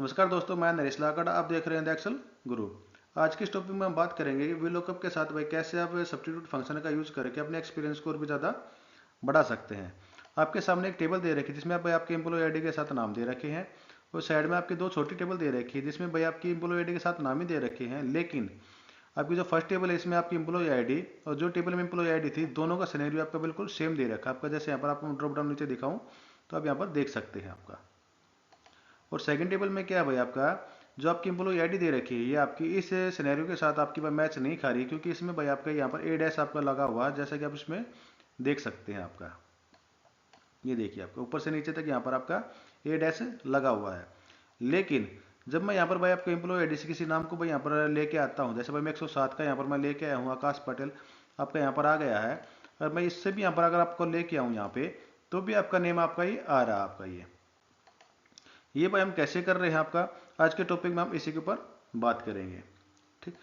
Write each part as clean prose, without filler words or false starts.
नमस्कार दोस्तों, मैं नरेश लाकड़, आप देख रहे हैं द एक्सेल गुरु। आज के इस टॉपिक में हम बात करेंगे कि वीलुकअप के साथ भाई कैसे आप सब्स्टिट्यूट फंक्शन का यूज करके अपने एक्सपीरियंस को और भी ज़्यादा बढ़ा सकते हैं। आपके सामने एक टेबल दे रखी है जिसमें आप भाई आपके एम्प्लॉय आईडी के साथ नाम दे रखे हैं, और साइड में आपकी दो छोटी टेबल दे रखी है जिसमें भाई आपकी एम्प्लॉय आईडी के साथ नाम ही दे रखे हैं, लेकिन आपकी जो फर्स्ट टेबल है इसमें आपकी एम्प्लॉय आईडी और जो टेबल में एम्प्लॉय आईडी थी दोनों का सिनेरियो आपका बिल्कुल सेम दे रखा है। आपका जैसे यहाँ पर आपको ड्रॉप डाउन नीचे दिखाऊं तो आप यहाँ पर देख सकते हैं आपका। और सेकंड टेबल में क्या है भाई, आपका जो आपकी एम्प्लॉय आईडी दे रखी है ये आपकी इस सिनेरियो के साथ आपकी मैच नहीं खा रही, क्योंकि इसमें भाई आपका यहाँ पर ए डैश आपका लगा हुआ है, जैसा कि आप इसमें देख सकते हैं। आपका ये देखिए आपका ऊपर से नीचे तक यहाँ पर आपका ए डैश लगा हुआ है। लेकिन जब मैं यहाँ पर भाई आपको एम्प्लॉय आईडी से किसी नाम को भाई यहाँ पर लेके आता हूँ, जैसे भाई मैं 107 का यहाँ पर मैं लेके आया हूँ, आकाश पटेल आपका यहाँ पर आ गया है, और मैं इससे भी यहाँ पर अगर आपको लेके आऊँ यहाँ पे तो भी आपका नेम आपका ये आ रहा है। आपका ये भाई हम कैसे कर रहे हैं, आपका आज के टॉपिक में हम इसी के ऊपर बात करेंगे। ठीक,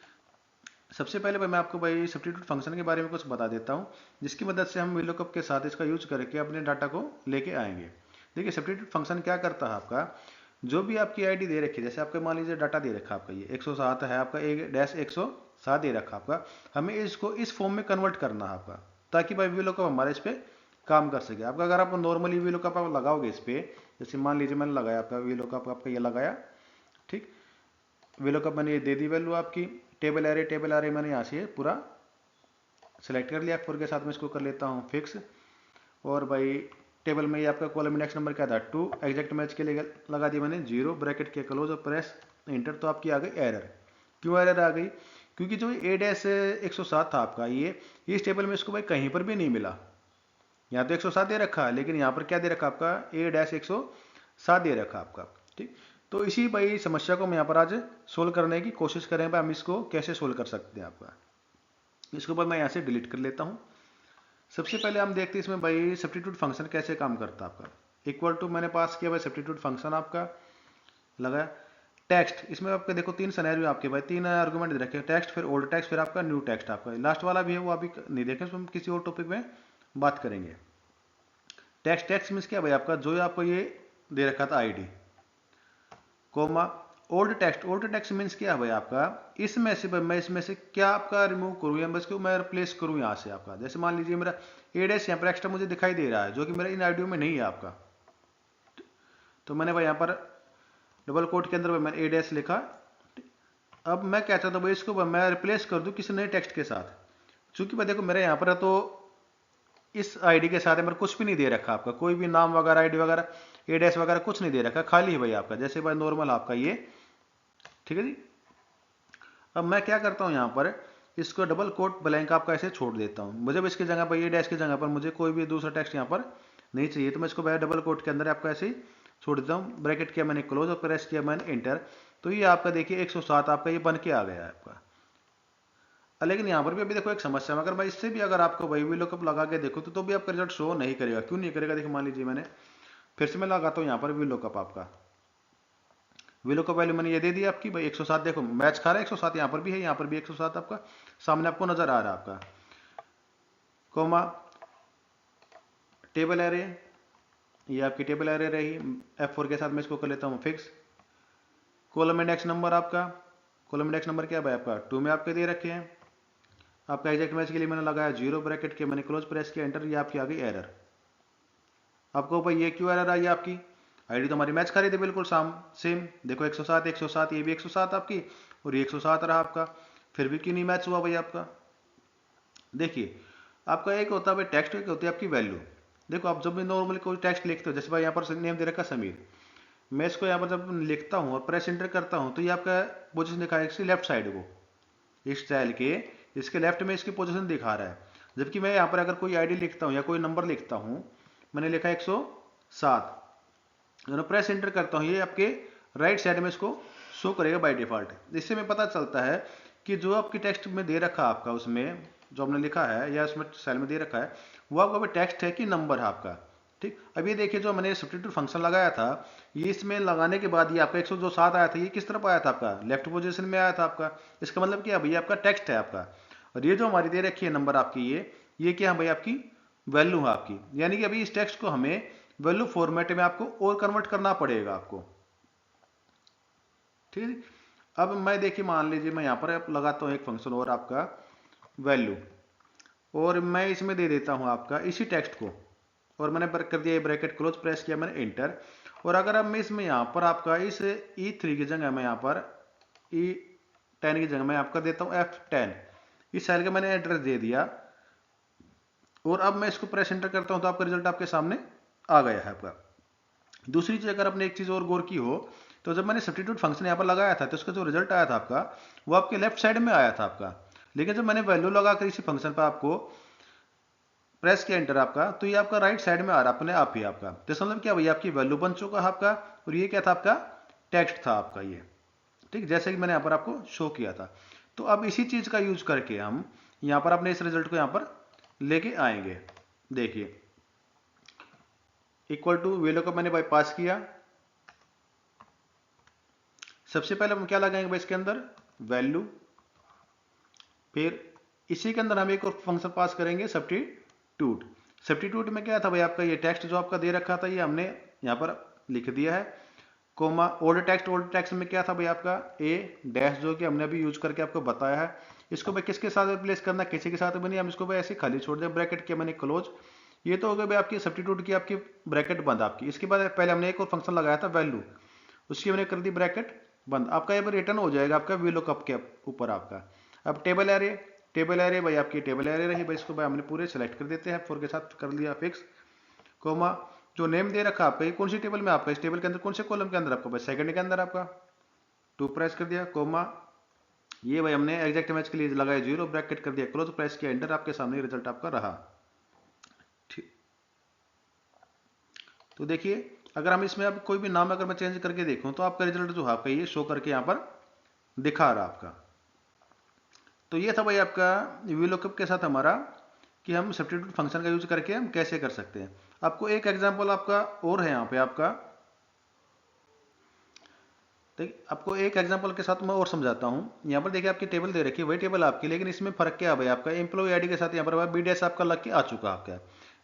सबसे पहले भाई मैं आपको भाई सब्स्टिट्यूट फंक्शन के बारे में कुछ बता देता हूं, जिसकी मदद से हम वीलुकअप के साथ इसका यूज करके अपने डाटा को लेके आएंगे। देखिए सब्स्टिट्यूट फंक्शन क्या करता है, आपका जो भी आपकी आईडी दे रखी है, जैसे आपके मान लीजिए डाटा दे रखा है आपका ये 107 है, आपका एक डैश 107 दे रखा आपका, हमें इसको इस फॉर्म में कन्वर्ट करना है आपका, ताकि भाई वीलुकअप हमारे इस पर काम कर सके। आपका अगर आप नॉर्मली वीलुकअप आप लगाओगे इस पे, जैसे मान लीजिए मैंने लगाया आपका वीलुकअप आपका ये लगाया, ठीक, वीलुकअप मैंने ये दे दी वैल्यू आपकी, टेबल एरे मैंने यहाँ से पूरा सेलेक्ट कर लिया, F4 के साथ में इसको कर लेता हूँ फिक्स। और भाई टेबल में ये आपका कॉलम इंडेक्स नंबर क्या था 2, एग्जैक्ट मैच के लिए लगा दिया मैंने 0, ब्रैकेट के क्लोज और प्रेस इंटर, तो आपकी आ गई एरर। क्यों एरर आ गई? क्योंकि जो ए डैश 107 था आपका ये इस टेबल में इसको भाई कहीं पर भी नहीं मिला। यहाँ तो 107 दे रखा है, लेकिन यहाँ पर क्या दे रखा आपका ए डैश 107 दे रखा आपका। ठीक, तो इसी भाई समस्या को हम यहाँ पर आज सोल्व करने की कोशिश करें भाई, हम इसको कैसे सोल्व कर सकते हैं आपका। इसके बाद मैं यहाँ से डिलीट कर लेता हूँ। सबसे पहले हम देखते हैं इसमें भाई सब्स्टिट्यूट फंक्शन कैसे काम करता है आपका। इक्वल टू मैंने पास किया भाई सब्स्टिट्यूट फंक्शन आपका लगाया। टेक्स्ट, इसमें आपके देखो तीन सिनेरियो आपके भाई, तीन आर्गुमेंट दे रखे, टेक्स्ट, फिर ओल्ड टेक्स्ट, फिर आपका न्यू टेक्स्ट। आपका लास्ट वाला भी है वो अभी नहीं देखें, हम किसी और टॉपिक में बात करेंगे। टेक्स्ट मीन्स क्या भाई, आपका जो आपको ये दे रखा था ID, comma old text means क्या है भाई, आपका इसमें से मैं इसमें से क्या आपका रिमूव करूँ या बस मैं रिप्लेस करूँ यहाँ से आपका। जैसे मान लीजिए मेरा ए डैश यहाँ पर एक्स्ट्रा मुझे दिखाई दे रहा है, जो कि मेरा इन आईडियो में नहीं है आपका, तो मैंने भाई यहाँ पर डबल कोट के अंदर मैंने ए डैश लिखा। अब मैं क्या चाहता हूँ भाई, इसको मैं रिप्लेस कर दूँ किसी नए टेक्स्ट के साथ। चूंकि भाई देखो मेरे यहाँ पर तो इस आईडी के साथ मेरे कुछ भी नहीं दे रखा आपका, कोई भी नाम वगैरह आईडी वगैरह ए डैश वगैरह कुछ नहीं दे रखा, खाली है भाई आपका, जैसे भाई नॉर्मल आपका ये। ठीक है जी। अब मैं क्या करता हूँ यहाँ पर इसको डबल कोट ब्लैंक आपका ऐसे छोड़ देता हूँ। मुझे इसकी जगह पर ये डैश की जगह पर मुझे कोई भी दूसरा टेक्स्ट यहाँ पर नहीं चाहिए, तो मैं इसको भाई डबल कोट के अंदर आपका ऐसे ही छोड़ देता हूँ। ब्रैकेट किया मैंने क्लोज और प्रेस किया मैंने इंटर, तो ये आपका देखिए 107 आपका ये बन के आ गया है आपका। लेकिन यहाँ पर भी अभी देखो एक समस्या है, अगर मैं इससे भी अगर आपको वही वीलुकअप लगा के देखो तो भी आपका रिजल्ट शो नहीं करेगा। क्यों नहीं करेगा? देखो मान लीजिए मैंने फिर से मैं लगाता हूँ यहाँ पर वीलुकअप, आपका वीलुकअप वैल्यू मैंने ये दे दी आपकी भाई 107, देखो मैच खा रहा है 107, यहाँ पर भी है, यहाँ पर भी 107 आपका सामने आपको नजर आ रहा है आपका। कोमा टेबल एरे, ये आपकी टेबल एरे रही, F4 के साथ मैं इसको कर लेता हूँ फिक्स। कॉलम इंडेक्स नंबर आपका, कॉलम इंडेक्स नंबर क्या भाई आपका 2 में आपके दे रखे हैं। आपका एग्जैक्ट मैच के लिए मैंने लगाया 0, ब्रैकेट के मैंने क्लोज प्रेस किया इंटर, ये आपकी आ गई एरर। आपको भाई ये क्यों एरर आई आपकी? आईडी तो हमारी मैच कर रही थी बिल्कुल सेम, देखो 107 107, ये भी 107 आपकी और ये 107 रहा आपका, फिर भी क्यों नहीं मैच हुआ भाई आपका? देखिए आपका एक होता है भाई टेक्स्ट, एक होती है आपकी वैल्यू। देखो आप जब भी नॉर्मली कोई टेक्स्ट लिखते हो, जैसे भाई यहाँ पर नेम दे रखा समीर, मैं इसको यहाँ पर जब लिखता हूँ और प्रेस इंटर करता हूँ तो ये आपका पोजीशन दिखाएगा इसकी लेफ्ट साइड को, इस स्टाइल के इसके लेफ्ट में इसकी पोजीशन दिखा रहा है। जबकि मैं यहाँ पर अगर कोई आईडी लिखता हूँ या कोई नंबर लिखता हूँ, मैंने लिखा 107, प्रेस इंटर करता हूँ, ये आपके राइट साइड में इसको शो करेगा बाय डिफॉल्ट। इससे में पता चलता है कि जो आपकी टेक्स्ट में दे रखा है आपका, उसमें जो आपने लिखा है या उसमें सेल में दे रखा है वो आपका टेक्स्ट है कि नंबर है आपका। ठीक, अब ये देखिए जो मैंने सब्स्टिट्यूट फंक्शन लगाया था, ये इसमें लगाने के बाद ये आपका 107 आया था, ये किस तरफ आया था आपका? लेफ्ट पोजीशन में आया था आपका। इसका मतलब क्या भैया आपका टेक्स्ट है आपका, और ये जो हमारी दे रखी है नंबर आपकी ये क्या है भाई आपकी वैल्यू है आपकी। यानी कि अभी इस टेक्स्ट को हमें वैल्यू फॉर्मेट में आपको और कन्वर्ट करना पड़ेगा आपको। ठीक है जी। अब मैं देखिए मान लीजिए मैं यहाँ पर लगाता हूँ एक फंक्शन और आपका वैल्यू, और मैं इसमें दे देता हूँ आपका इसी टेक्स्ट को, और मैंने कर दिया ब्रैकेट क्लोज, प्रेस किया मैंने इंटर। और अगर अब मैं इसमें यहाँ पर आपका इस E3 की जगह मैं यहाँ पर E10 की जगह मैं आपका देता हूँ F10, इस सेल का मैंने एड्रेस दे दिया, और अब मैं इसको प्रेस एंटर करता हूँ तो आपका रिजल्ट आपके सामने आ गया है आपका। दूसरी चीज अगर आपने एक चीज और गौर की हो तो जब मैंने सब्स्टिट्यूट फंक्शन यहाँ पर लगाया था तो उसका जो रिजल्ट आया था आपका वो आपके लेफ्ट साइड में आया था आपका, लेकिन जब मैंने वैल्यू लगाकर इसी फंक्शन पर आपको प्रेस किया एंटर आपका, तो ये आपका राइट साइड में आ रहा अपने आप ही आपका। तो इसका मतलब क्या भैया आपकी वैल्यू बन चुका है आपका, और ये क्या था आपका टेक्स्ट था आपका ये, ठीक, जैसे कि मैंने यहाँ पर आपको शो किया था। तो अब इसी चीज का यूज करके हम यहाँ पर अपने इस रिजल्ट को यहाँ पर लेके आएंगे। देखिए इक्वल टू वेलो को मैंने बाईपास किया, सबसे पहले हम क्या लगाएंगे भाई इसके अंदर वैल्यू, फिर इसी के अंदर हम एक और फंक्शन पास करेंगे सब्स्टिट्यूट। सब्स्टिट्यूट में क्या था भाई आपका ये टेक्स्ट जो आपका दे रखा था ये हमने यहाँ पर लिख दिया है, कोमा ओल्ड टेक्स्ट में क्या था भाई आपका ए डैश जो कि हमने अभी यूज करके आपको बताया है। इसको भाई किसके साथ रिप्लेस करना, किसी के साथ भी नहीं, हम इसको भाई ऐसे खाली छोड़ दें, ब्रैकेट किया मैंने क्लोज। ये तो हो गया भाई आपकी सब्स्टिट्यूट की आपकी ब्रैकेट बंद आपकी। इसके बाद पहले हमने एक और फंक्शन लगाया था वैल्यू, उसकी हमने कर दी ब्रैकेट बंद। आपका ये रिटर्न हो जाएगा आपका VLOOKUP के ऊपर आपका। अब टेबल एरे भाई आपकी टेबल एरे रही भाई, इसको भाई हमने पूरे सेलेक्ट कर देते हैं, 4 के साथ कर लिया फिक्स, कोमा जो नेम दे रखा आपका ये कौन सी टेबल में आपका, इस टेबल के अंदर कौन से कॉलम के अंदर आपका भाई सेकंड के अंदर आपका 2 प्रेस कर दिया, कोमा ये भाई हमने एग्जैक्ट मैच के लिए लगाया 0, ब्रैकेट कर दिया क्लोज, प्रेस किया एंटर, आपके सामने रिजल्ट आपका रहा। ठीक, तो देखिए अगर हम इसमें अब कोई भी नाम अगर मैं चेंज करके देखूं तो आपका रिजल्ट जो है आपका ये शो करके यहाँ पर दिखा रहा आपका। तो ये था भाई आपका VLOOKUP के साथ हमारा कि हम सब्स्टिट्यूट फंक्शन का यूज करके हम कैसे कर सकते हैं। आपको एक एग्जांपल आपका और है यहाँ पे आपका, देखिए आपको एक एग्जांपल के साथ मैं और समझाता हूँ। यहाँ पर देखिए आपकी टेबल दे रखी है वही टेबल आपकी, लेकिन इसमें फर्क क्या है भाई आपका एम्प्लॉय आईडी के साथ यहाँ पर बी डैश आपका लग के आ चुका आपका।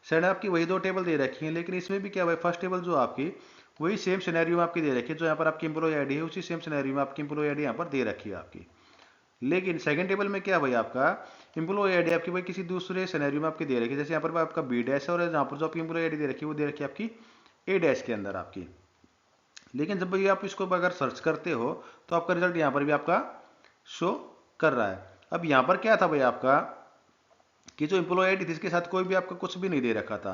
साइड आपकी वही 2 टेबल दे रखी है, लेकिन इसमें भी क्या भाई फर्स्ट टेबल जो आपकी वही सेम सिनेरियो में आपकी दे रखी है, जो यहाँ पर आपकी एम्प्लॉय आईडी है उसी सेम सिनेरियो में आपकी एम्प्लॉय आईडी यहाँ पर दे रखी है आपकी। लेकिन सेकंड टेबल में क्या भाई आपका एम्प्लॉय आईडी आपकी भाई किसी दूसरे सिनेरियो में आपकी दे रखी है, जैसे यहाँ पर आपका बी डैश है और यहाँ पर जो आपकी एम्प्लॉय आईडी दे रखी है वो दे रखी है आपकी ए डैश के अंदर आपकी। लेकिन जब भी आप इसको अगर सर्च करते हो तो आपका रिजल्ट यहाँ पर भी आपका शो कर रहा है। अब यहाँ पर क्या था भाई आपका कि जो एम्प्लॉय आईडी थी इसके साथ कोई भी आपका कुछ भी नहीं दे रखा था,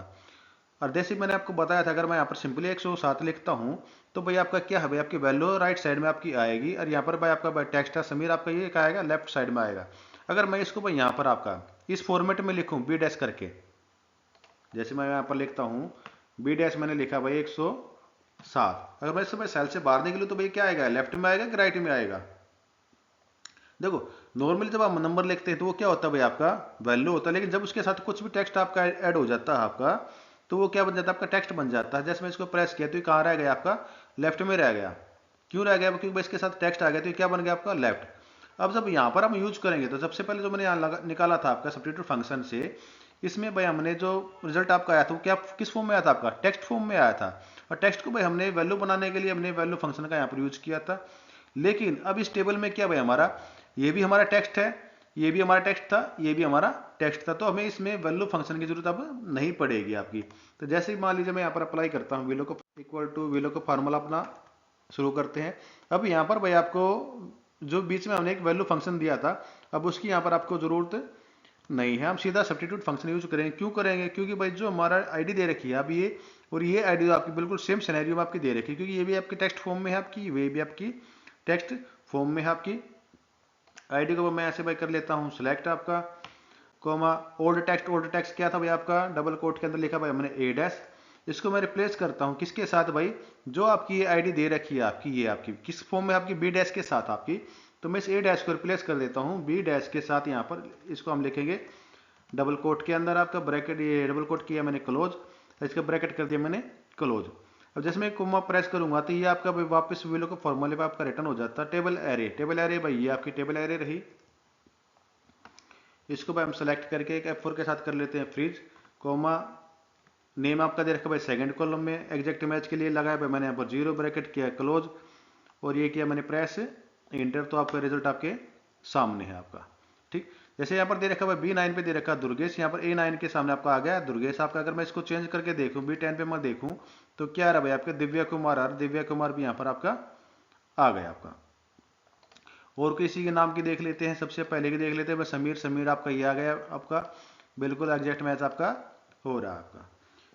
और जैसे मैंने आपको बताया था अगर मैं यहाँ पर सिंपली 107 लिखता हूँ तो भाई आपका क्या है भाई आपकी वैल्यू राइट साइड में आपकी आएगी, और यहाँ पर भाई आपका भाई टेक्स्ट है समीर आपका ये क्या आएगा लेफ्ट साइड में आएगा। अगर मैं इसको भाई यहाँ पर आपका इस फॉर्मेट में लिखूँ बी डैश करके, जैसे मैं यहाँ पर लिखता हूँ बी डैश मैंने लिखा भाई 107, अगर मैं इससे भाई सेल से बाहर निकलूँ तो भाई क्या आएगा लेफ्ट में आएगा कि राइट में आएगा। देखो नॉर्मली जब आप नंबर लिखते हैं तो वो क्या होता है भाई आपका वैल्यू होता है, लेकिन जब उसके साथ कुछ भी टेक्स्ट आपका ऐड हो जाता है आपका तो वो क्या बन जाता है आपका टेक्स्ट बन जाता है। जैसे मैं इसको प्रेस किया तो ये कहाँ रह गया आपका लेफ्ट में रह गया। क्यों रह गया, क्योंकि इसके साथ टेक्स्ट आ गया तो ये क्या बन गया आपका लेफ्ट। अब जब यहाँ पर हम यूज करेंगे तो सबसे पहले जो मैंने यहाँ निकाला था आपका सब्स्टिट्यूट फंक्शन से, इसमें भाई हमने जो रिजल्ट आपका आया था वो क्या किस फॉर्म में आया था आपका टेक्स्ट फॉर्म में आया था, और टेक्स्ट को भाई हमने वैल्यू बनाने के लिए हमने वैल्यू फंक्शन का यहाँ पर यूज किया था। लेकिन अब इस टेबल में क्या भाई हमारा ये भी हमारा टेक्स्ट है, ये भी हमारा टेक्स्ट था, ये भी हमारा टेक्स्ट था, तो हमें इसमें वैल्यू फंक्शन की जरूरत अब नहीं पड़ेगी आपकी। तो जैसे ही मान लीजिए मैं यहाँ पर अप्लाई करता हूँ VLOOKUP equal to VLOOKUP formula अपना शुरू करते हैं। अब यहाँ पर भाई आपको जो बीच में हमने एक वैल्यू फंक्शन दिया था अब उसकी यहाँ पर आपको जरूरत नहीं है, हम सीधा सब्स्टिट्यूट फंक्शन यूज करेंगे। क्यों करेंगे, क्योंकि भाई जो हमारा आईडी दे रखी है अब ये और ये आईडी आपकी बिल्कुल सेम सिनेरियो में आपकी दे रखी है, क्योंकि ये भी आपकी टेक्स्ट फॉर्म में है आपकी, ये भी आपकी टेक्स्ट फॉर्म में है आपकी। आईडी को मैं ऐसे भाई कर लेता हूँ सिलेक्ट आपका, कोमा ओल्ड टेक्स्ट क्या था भाई आपका डबल कोट के अंदर लिखा भाई मैंने ए डैश, इसको मैं रिप्लेस करता हूँ किसके साथ भाई जो आपकी ये आईडी दे रखी है आपकी, ये आपकी किस फॉर्म में आपकी बी डैश के साथ आपकी, तो मैं इस ए डैश को रिप्लेस कर देता हूँ बी डैश के साथ। यहाँ पर इसको हम लिखेंगे डबल कोट के अंदर आपका ब्रैकेट, ये डबल कोट किया मैंने क्लोज, इसका ब्रैकेट कर दिया मैंने क्लोज। अब जैसे मैं कोमा प्रेस करूंगा तो ये आपका भाई वापस VLOOKUP फॉर्मूले पे आपका रिटर्न हो जाता है टेबल एरे भाई ये आपकी टेबल एरे रही। इसको भाई हम सेलेक्ट करके एक F4 के साथ कर लेते हैं फ्रीज, कोमा नेम आपका दे रखा भाई सेकंड कॉलम में एग्जैक्ट मैच के लिए लगाया भाई मैंने यहाँ पर 0 ब्रैकेट किया क्लोज, और ये किया मैंने प्रेस इंटर, तो आपका रिजल्ट आपके सामने है आपका। ठीक, जैसे यहाँ पर दे रखा है B9 पे दे रखा है दुर्गेश, यहाँ पर A9 के सामने आपका आ गया दुर्गेश आपका। अगर मैं इसको चेंज करके देखूं B10 पे मैं देखूं तो क्या आ रहा भाई आपका दिव्या कुमार आ रहा, दिव्या कुमार भी यहाँ पर आपका आ गया आपका। और किसी के नाम की देख लेते हैं, सबसे पहले की देख लेते हैं भाई समीर, समीर आपका ये आ गया आपका, बिल्कुल एग्जैक्ट मैच आपका हो रहा है आपका।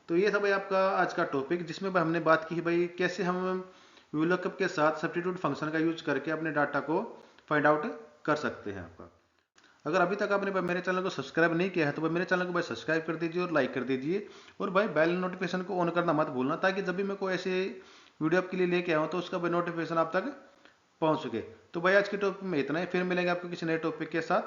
तो ये था भाई आपका आज का टॉपिक, जिसमें भाई हमने बात की भाई कैसे हम VLOOKUP के साथ सब्स्टिट्यूट फंक्शन का यूज करके अपने डाटा को फाइंड आउट कर सकते हैं आपका। अगर अभी तक आपने भाई मेरे चैनल को सब्सक्राइब नहीं किया है तो भाई मेरे चैनल को भाई सब्सक्राइब कर दीजिए और लाइक कर दीजिए, और भाई बेल नोटिफिकेशन को ऑन करना मत भूलना, ताकि जब भी मैं कोई ऐसे वीडियो आपके लिए लेके आऊँ तो उसका भाई नोटिफिकेशन आप तक पहुँच सके। तो भाई आज के टॉपिक में इतना ही, फिर मिलेंगे आपको किसी नए टॉपिक के साथ।